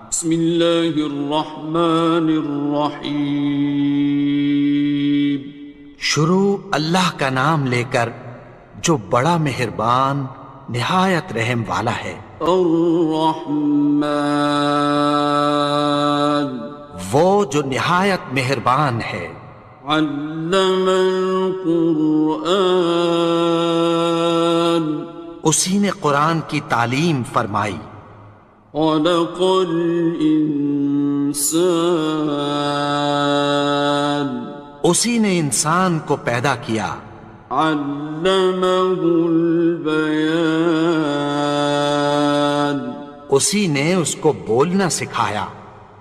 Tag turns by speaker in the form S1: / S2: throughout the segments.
S1: بسم اللہ الرحمن الرحیم.
S2: شروع اللہ کا نام لے کر جو بڑا مہربان نہایت رحم والا ہے.
S1: الرحمن
S2: وہ جو نہایت مہربان ہے.
S1: علم القرآن
S2: اسی نے قرآن کی تعلیم فرمائی.
S1: خلق الانسان
S2: اسی نے انسان کو پیدا کیا.
S1: علمہ البیان
S2: اسی نے اس کو بولنا سکھایا.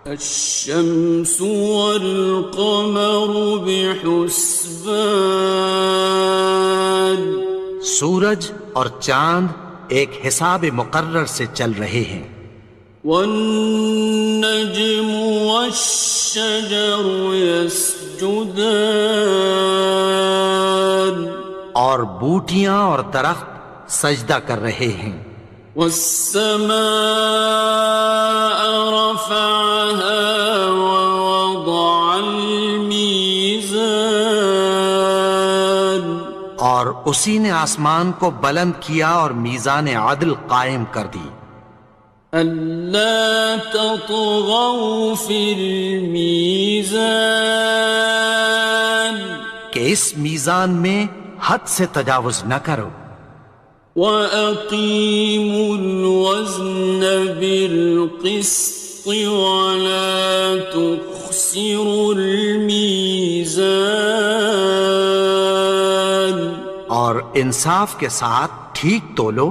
S1: الشمس والقمر بحسبان
S2: سورج اور چاند ایک حساب مقرر سے چل رہے ہیں.
S1: والنجم والشجر يسجدان
S2: اور بوٹیاں اور درخت سجدہ کر رہے ہیں.
S1: والسماء رفعها ووضع الميزان
S2: اور اسی نے آسمان کو بلند کیا اور میزان عدل قائم کر دی.
S1: ألا تطغوا في الميزان
S2: کہ اس میزان میں حد سے تجاوز نہ کرو.
S1: وَأَقِيمُوا الْوَزْنَ بِالْقِسْطِ وَلَا تُخْسِرُوا الْمِيزَانَ
S2: اور انصاف کے ساتھ ٹھیک تولو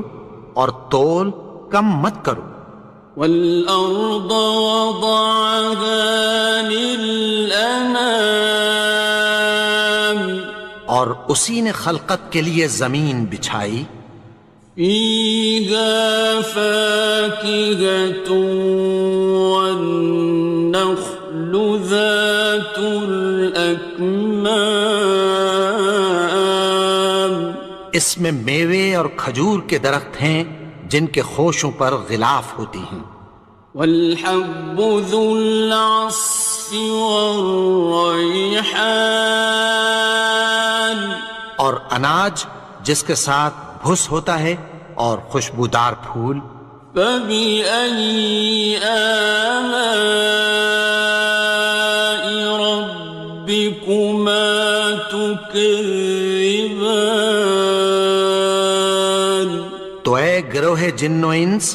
S2: اور تول کم مت کرو.
S1: وَالْأَرْضَ وَضَعَهَا لِلْأَنَامِ
S2: اور اسی نے خلقت کے لیے زمین بچھائی.
S1: فِيهَا فَاكِهَةٌ وَالنَّخْلُ ذَاتُ الْأَكْمَامِ
S2: اس میں میوے اور کھجور کے درخت ہیں جن کے خوشوں پر غلاف ہوتی ہیں.
S1: وَالْحَبُّ ذُو الْعَصْفِ وَالرَّيْحَانِ
S2: اور اناج جس کے ساتھ بھس ہوتا ہے اور خوشبودار پھول.
S1: فَبِأَيِّ آلَاءِ رَبِّكُمَا تُكَذِّبَانِ
S2: تو اے گروہ جن و انس،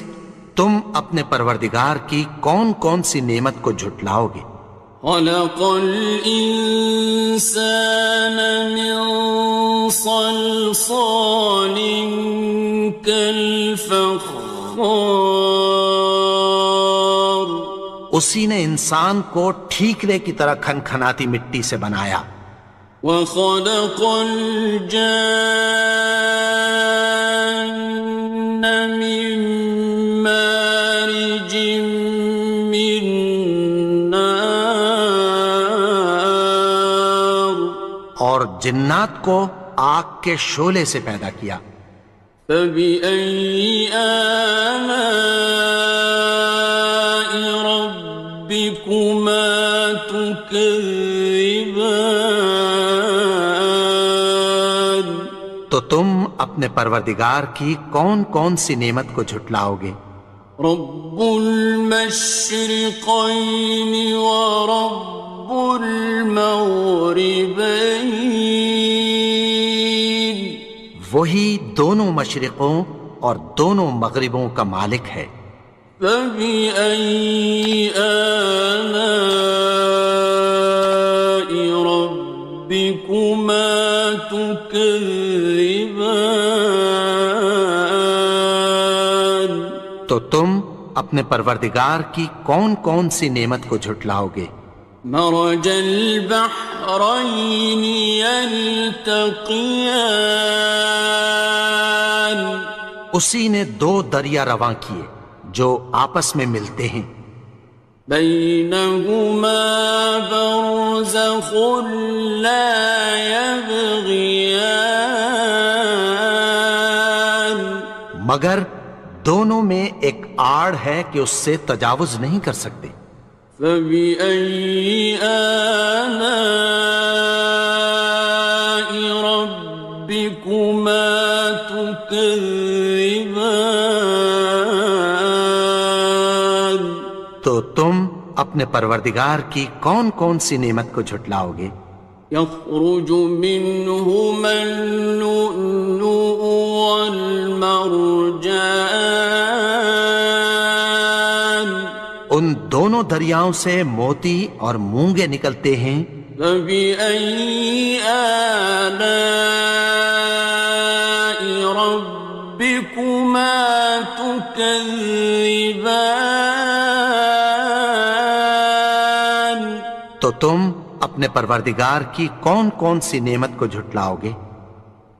S2: تم اپنے پروردگار کی کون کون سی نعمت کو جھٹلاؤ گے؟
S1: خَلَقَ الْإِنسَانَ مِنْ صَلْصَالٍ كَالْفَخَّارِ
S2: اسی نے انسان کو ٹھیکرے کی طرح کھنکھناتی مٹی سے بنایا.
S1: وَخَلَقَ الْجَانَّ مِن مَّارِجٍ مِّن نَّارٍ
S2: اور جنات کو آگ کے شعلے سے پیدا کیا.
S1: فَبِأَيِّ آلَاءِ رَبِّكُمَا تُكَذِّبَانِ
S2: تو تم اپنے پروردگار کی کون کون سی نعمت کو جھٹلاؤ گے؟
S1: رب المشرقین ورب المغربین
S2: وہی دونوں مشرقوں اور دونوں مغربوں کا مالک ہے.
S1: فَبِأَيِّ آلَاءِ رَبِّكُمَا تُكَذِّبَانِ
S2: تو تم اپنے پروردگار کی کون کون سی نعمت کو جھٹلاؤ گے؟
S1: مرج البحرین یلتقیان
S2: اسی نے دو دریا رواں کیے جو آپس میں ملتے ہیں.
S1: بینہما برزخ لا یبغیان
S2: مگر دونوں میں ایک آڑ ہے کہ اس سے تجاوز نہیں کر سکتے۔
S1: فبأي آلاء ربكما تكذبان؟
S2: تو تم اپنے پروردگار کی کون کون سی نعمت کو جھٹلاؤ گے؟
S1: يخرج منهما اللؤلؤ والمرجان،
S2: ان دونوں دریاؤں سے موتی اور مونگے نکلتے ہیں۔
S1: فبأي آلاء ربكما تكذبان؟
S2: تو تم اپنے پروردگار کی کون کون سی نعمت کو جھٹلاؤ گے؟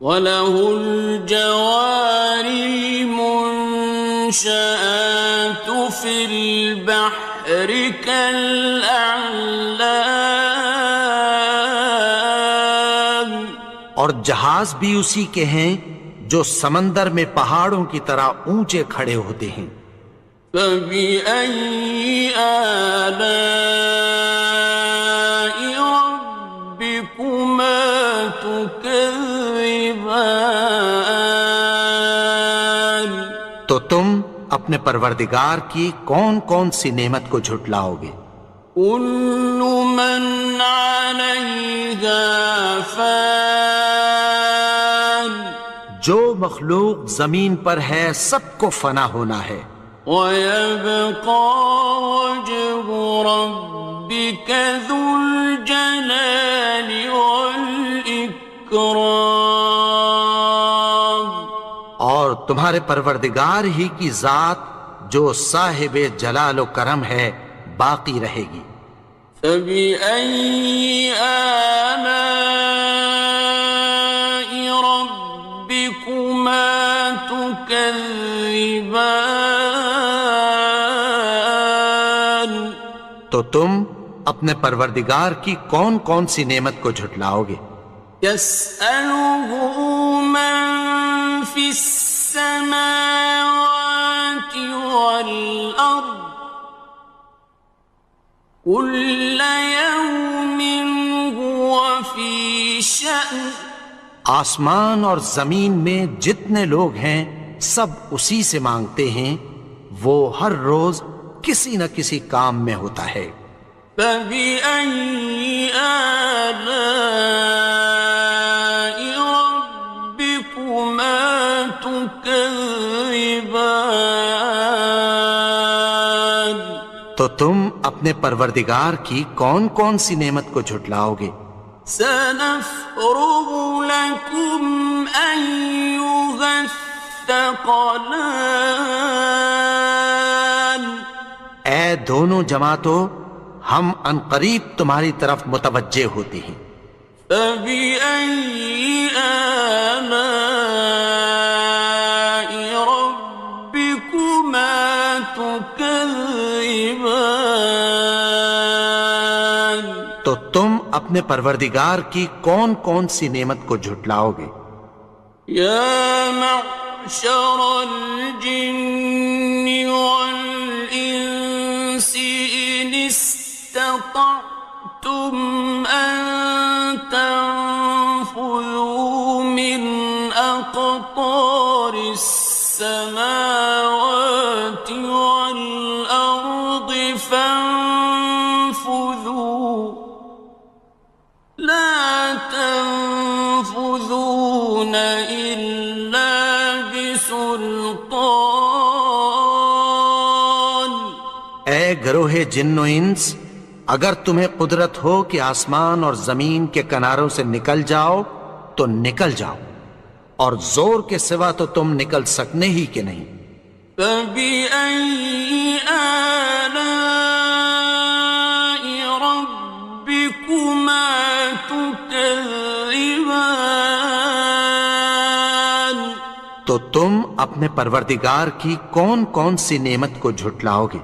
S1: وَلَهُ الْجَوَارِ الْمُنشَآتُ فِي الْبَحْرِ كَالْأَعْلَامِ،
S2: اور جہاز بھی اسی کے ہیں جو سمندر میں پہاڑوں کی طرح اونچے کھڑے ہوتے ہیں۔
S1: فَبِأَيِّ آلَاءِ رَبِّكُمَا تُكَذِّبَانِ؟
S2: تو تم اپنے پروردگار کی کون کون سی نعمت کو جھٹلاؤ گے؟
S1: كُلُّ مَنْ عَلَيْهَا فَانٍ،
S2: جو مخلوق زمین پر ہے سب کو فنا ہونا ہے۔
S1: وَيَبْقَى وَجْهُ رَبِّكَ ذُو الْجَلَالِ وَالْإِكْرَامِ،
S2: اور تمہارے پروردگار ہی کی ذات جو صاحب جلال و کرم ہے باقی رہے گی۔
S1: فَبِأَيِّ آلَاءِ رَبِّكُمَا تُكَذِّبَانِ؟
S2: تو تم اپنے پروردگار کی کون کون سی نعمت کو جھٹلاؤ گے؟
S1: يَسْأَلُهُ مَن فِي السَّمَاوَاتِ وَالْأَرْضِ كُلَّ يَوْمٍ هُوَ فِي شَأْنٍ،
S2: آسمان اور زمین میں جتنے لوگ ہیں سب اسی سے مانگتے ہیں، وہ ہر روز کسی نہ کسی کام میں ہوتا ہے۔
S1: فَبِأَيِّ آلَاءِ رَبِّكُمَا تُكَذِّبَانِ؟
S2: تو تم اپنے پروردگار کی کون کون سی نعمت کو جھٹلاؤ گے؟
S1: سَنَفْرُغُ لَكُمْ أَيُّهَ الثَّقَلَانِ،
S2: اے دونوں جماعتوں، ہم عنقریب تمہاری طرف متوجہ ہوتے ہیں۔
S1: فَبِأَيِّ آلَاءِ رَبِّكُمَا تُكَذِّبَانِ؟
S2: تو تم اپنے پروردگار کی کون کون سی نعمت کو جھٹلاؤ گے؟
S1: يَا مَعْشَرَ الْجِنِّ وَالْإِنسِ إِنِ اسْتَطَعْتُمْ أَن تَنفُذُوا مِنْ أَقْطَارِ السَّمَاوَاتِ وَالْأَرْضِ فَانفُذُوا لَا تَنفُذُونَ إِلَّا بِسُلْطَانٍ۔
S2: اے گروہ جن و انس، اگر تمہیں قدرت ہو کہ آسمان اور زمین کے کناروں سے نکل جاؤ تو نکل جاؤ، اور زور کے سوا تو تم نکل سکنے ہی کہ نہیں۔
S1: فَبِأَيِّ آلَاءِ رَبِّكُمَا تُكَذِّبَانِ؟
S2: تو تم اپنے پروردگار کی کون کون سی نعمت کو جھٹلاؤ گے؟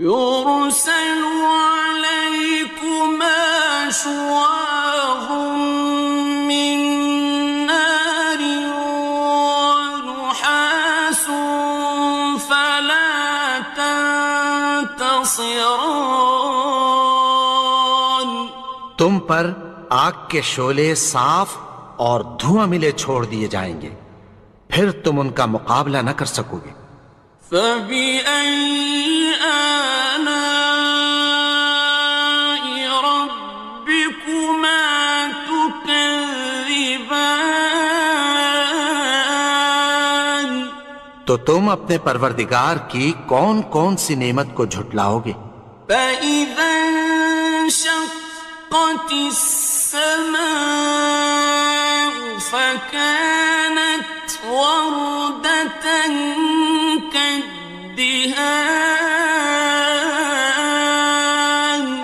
S1: يُرْسَلُ عَلَيْكُمَا شُوَاظٌ مِّن نَّارٍ وَنُحَاسٌ ينتصران
S2: تم پر آگ کے شعلے صاف اور دھواں ملے چھوڑ دیے جائیں گے، پھر تم ان کا مقابلہ نہ کر سکو گے۔
S1: فبأي آلاء ربكما تكذبان
S2: تو تم اپنے پروردگار کی کون کون سی نعمت کو جھٹلاؤ گے؟
S1: فإذا انشقت السماء فكانت وردة كالدهان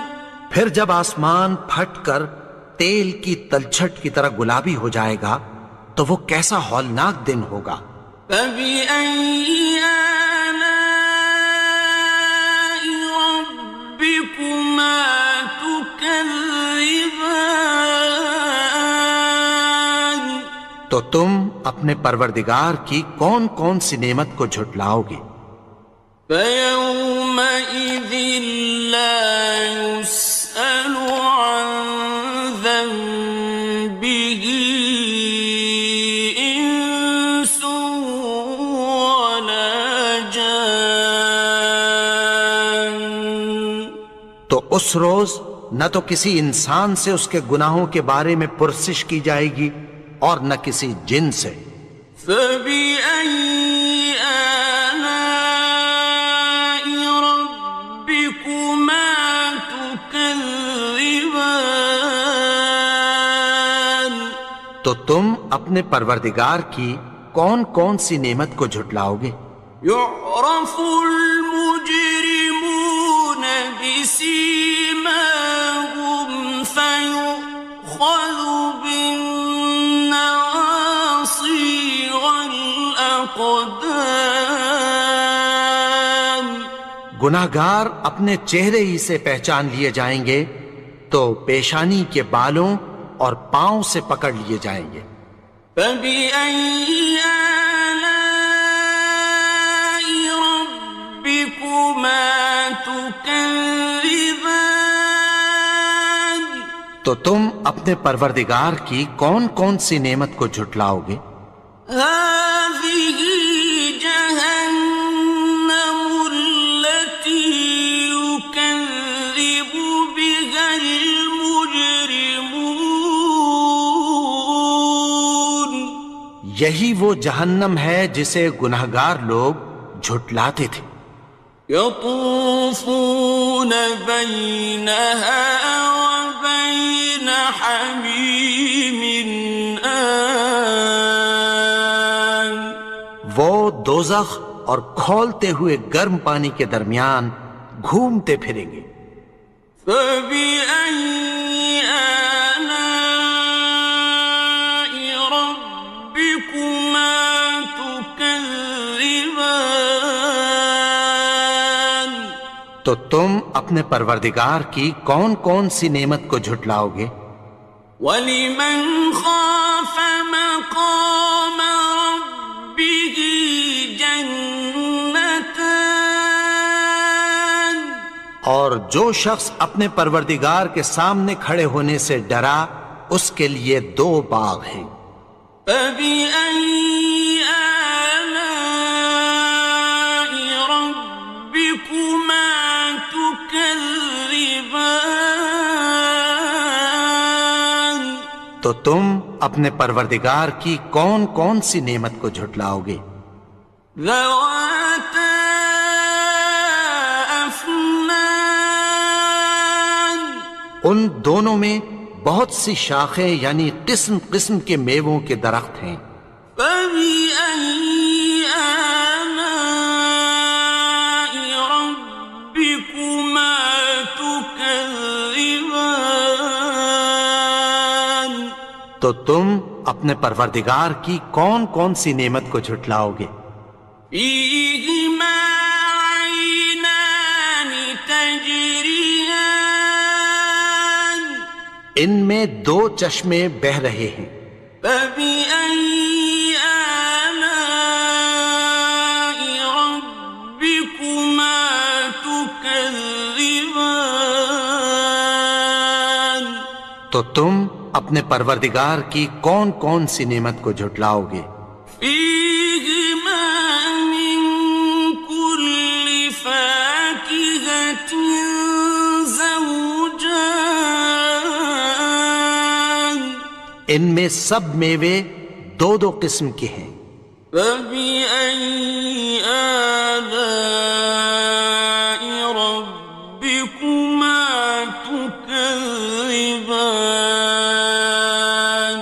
S2: پھر جب آسمان پھٹ کر تیل کی تلچھٹ کی طرح گلابی ہو جائے گا تو وہ کیسا ہولناک دن ہوگا۔
S1: فبأي آلاء ربكما تكذبان
S2: تو تم اپنے پروردگار کی کون کون سی نعمت کو جھٹلاؤ گے؟
S1: فيومئذ لا يسأل عن ذنبه إنس ولا جان
S2: تو اس روز نہ تو کسی انسان سے اس کے گناہوں کے بارے میں پرسش کی جائے گی اور نہ کسی جن سے۔
S1: فبأي آلاء ربكما تكذبان
S2: تو تم اپنے پروردگار کی کون کون سی نعمت کو جھٹلاؤ گے؟
S1: يعرف المجرمون بسيماهم فيؤخذ بالنواصي والأقدام
S2: گناہگار اپنے چہرے ہی سے پہچان لیے جائیں گے تو پیشانی کے بالوں اور پاؤں سے پکڑ لیے جائیں گے۔
S1: فبأي آلاء ربكما تكذبان
S2: تو تم اپنے پروردگار کی کون کون سی نعمت کو جھٹلاؤ گے؟
S1: هذه جهنم التي يكذب بها المجرمون
S2: یہی وہ جہنم ہے جسے گناہگار لوگ جھٹلاتے تھے۔
S1: يطوفون بينها وبين حميم آن
S2: وہ دوزخ اور کھولتے ہوئے گرم پانی کے درمیان گھومتے پھریں گے۔
S1: فبأي آلاء ربكما تكذبان
S2: تو تم اپنے پروردگار کی کون کون سی نعمت کو جھٹلاؤ گے؟
S1: وَلِمَنْ خَافَ مَقَامَ رَبِّهِ جَنَّتَانِ
S2: اور جو شخص اپنے پروردگار کے سامنے کھڑے ہونے سے ڈرا اس کے لیے دو باغ ہیں۔
S1: فَبِأَيِّ آلَاءِ رَبِّكُمَا تُكَذِّبَانِ
S2: تو تم اپنے پروردگار کی کون کون سی نعمت کو جھٹلاؤ گے؟
S1: ذَوَاتَا أَفْنَانٍ
S2: ان دونوں میں بہت سی شاخیں یعنی قسم قسم کے میووں کے درخت ہیں۔
S1: فَبِأَيِّ آلَاءِ رَبِّكُمَا تُكَذِّبَانِ
S2: تو تم اپنے پروردگار کی کون کون سی نعمت کو جھٹلاؤ گے؟
S1: فِيهِمَا عَيْنَانِ تَجْرِيَانِ
S2: ان میں دو چشمے بہہ رہے ہیں۔
S1: فَبِأَيِّ آلَاءِ رَبِّكُمَا تُكَذِّبَانِ
S2: تو تم اپنے پروردگار کی کون کون سی نعمت کو جھٹلاؤ گے؟
S1: فیہما من کل فاکہۃ زوجان،
S2: ان میں سب میوے دو دو قسم کے ہیں۔
S1: فبأي آلاء ربكما تكذبان،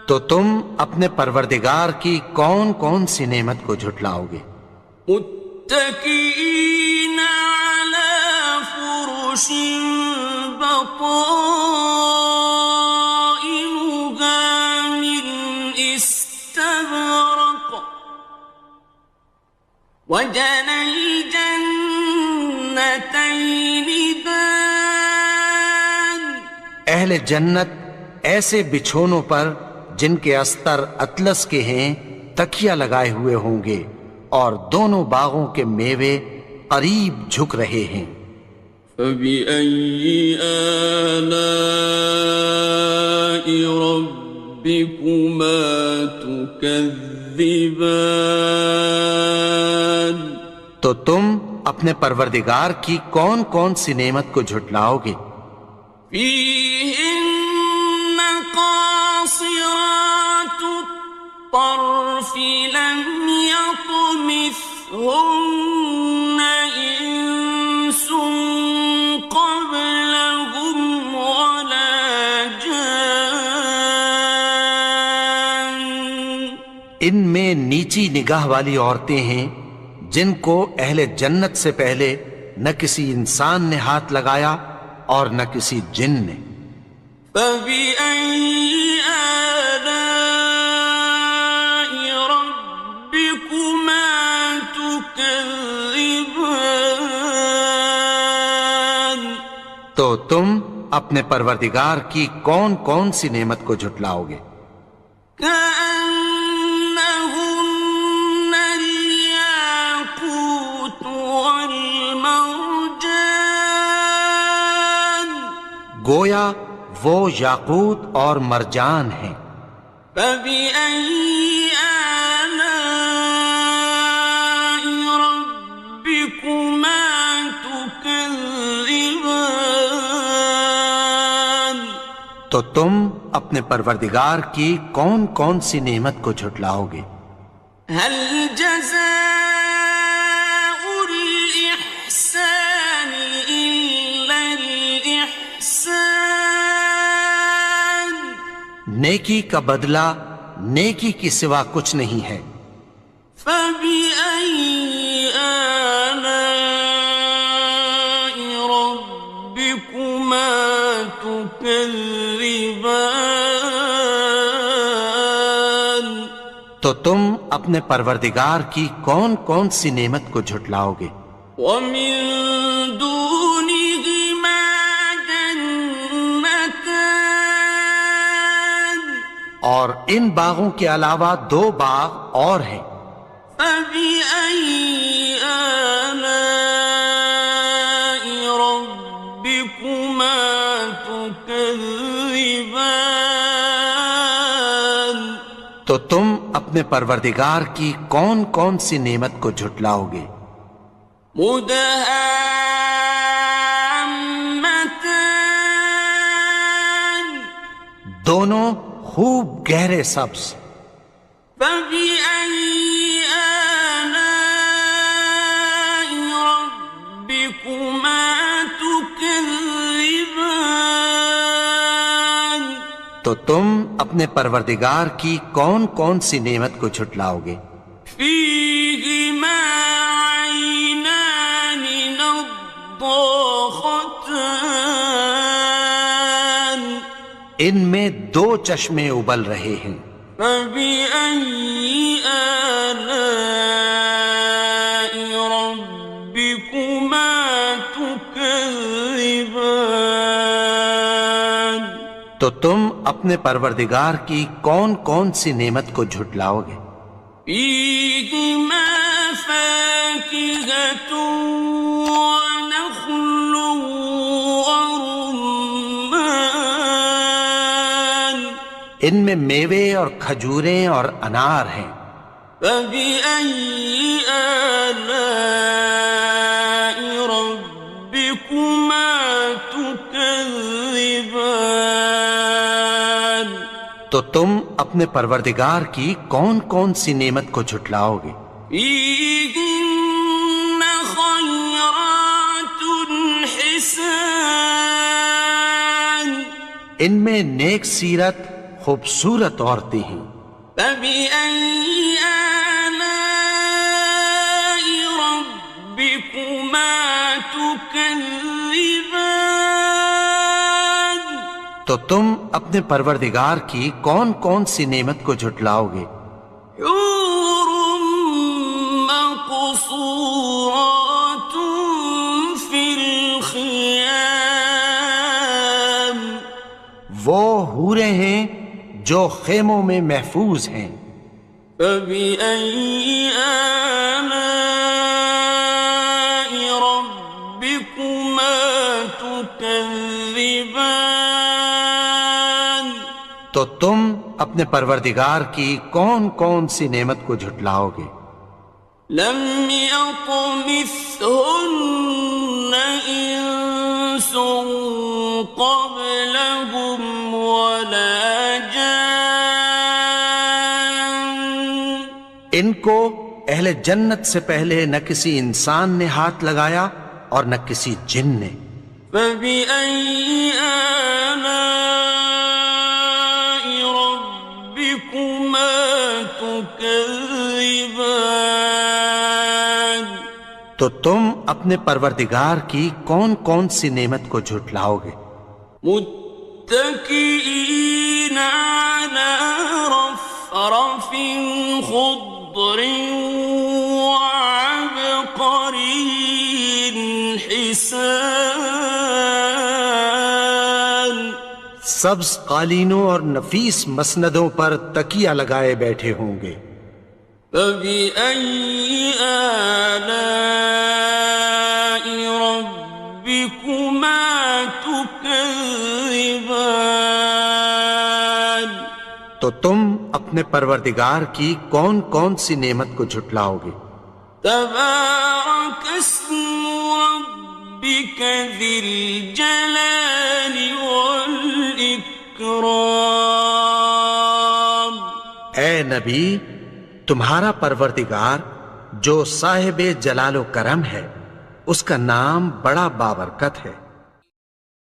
S2: تو تم اپنے پروردگار کی کون کون سی نعمت کو جھٹلاؤ گے؟
S1: متكئين على فرش بطائنها من استبرق، وجنى الجنتين دان،
S2: اہل جنت ایسے بچھونوں پر جن کے استر اطلس کے ہیں تکیہ لگائے ہوئے ہوں گے، اور دونوں باغوں کے میوے قریب جھک رہے ہیں۔
S1: فبأي آلاء ربكما تكذبان،
S2: تو تم اپنے پروردگار کی کون کون سی نعمت کو جھٹلاؤ گے؟
S1: فيهن قاصرات الطرف لم يطمثهن إنس قبلهم ولا جان،
S2: ان میں نیچی نگاہ والی عورتیں ہیں جن کو اہل جنت سے پہلے نہ کسی انسان نے ہاتھ لگایا اور نہ کسی جن نے۔
S1: فبأي آلاء ربكما تكذبان،
S2: تو تم اپنے پروردگار کی کون کون سی نعمت کو جھٹلاؤ گے؟
S1: كأنهن الياقوت والمرجان،
S2: گویا وہ یاقوت اور مرجان ہیں۔
S1: فبأي آلاء ربكما تكذبان،
S2: تو تم اپنے پروردگار کی کون کون سی نعمت کو جھٹلاؤ گے؟
S1: هل جزاء الإحسان إلا الإحسان،
S2: نیکی کا بدلہ نیکی کی سوا کچھ نہیں ہے۔
S1: فبأي آلاء ربكما تكذبان،
S2: تو تم اپنے پروردگار کی کون کون سی نعمت کو جھٹلاؤ گے؟
S1: ومن دونهما جنتان،
S2: اور ان باغوں کے علاوہ دو باغ اور ہیں۔
S1: فبأي آلاء ربكما تكذبان،
S2: تو تم اپنے پروردگار کی کون کون سی نعمت کو جھٹلاؤ گے؟
S1: مدهامتان،
S2: دونوں خوب گہرے سبز۔
S1: فبأي آلاء ربكما تكذبان،
S2: تو تم اپنے پروردگار کی کون کون سی نعمت کو جھٹلاؤ گے؟
S1: فيهما عينان نضاختان،
S2: ان میں دو چشمے ابل رہے ہیں۔
S1: فبأي آلاء ربكما تكذبان،
S2: تو تم اپنے پروردگار کی کون کون سی نعمت کو جھٹلاؤ گے؟
S1: فيهما فاكهة ونخل ورمان،
S2: ان میں میوے اور کھجوریں اور انار ہیں۔
S1: فبأي آلاء ربكما تكذبان؟
S2: تو تم اپنے پروردگار کی کون کون سی نعمت کو جھٹلاؤ گے؟
S1: فيهن خيرات حسان،
S2: ان میں نیک سیرت خوبصورت عورتیں ہیں۔
S1: فبأي آلاء ربكما تكذبان؟
S2: تو تم اپنے پروردگار کی کون کون سی نعمت کو جھٹلاؤ گے؟
S1: حور مقصورات في الخيام،
S2: وہ حوریں ہیں جو خیموں میں محفوظ ہیں۔
S1: فبأي آلاء ربكما تكذبان؟
S2: تو تم اپنے پروردگار کی کون کون سی نعمت کو جھٹلاؤ گے؟
S1: لم يطمثهن إنس قبلهم ولا جان،
S2: ان کو اہل جنت سے پہلے نہ کسی انسان نے ہاتھ لگایا اور نہ کسی جن نے۔
S1: فبأي آلاء ربكما تكذبان؟
S2: تو تم اپنے پروردگار کی کون کون سی نعمت کو جھٹلاؤ گے؟
S1: متكئين على رفرف خضر وعبقري حسان،
S2: سبز قالینوں اور نفیس مسندوں پر تکیہ لگائے بیٹھے ہوں گے۔
S1: فبأي آلاء ربكما تكذبان؟
S2: تو تم اپنے پروردگار کی کون کون سی نعمت کو جھٹلاؤ گے؟
S1: تبارك اسم ربك ذي الجلال والإكرام۔
S2: اے نبی، تمہارا پروردگار جو صاحب جلال و کرم ہے، اس کا نام بڑا بابرکت ہے۔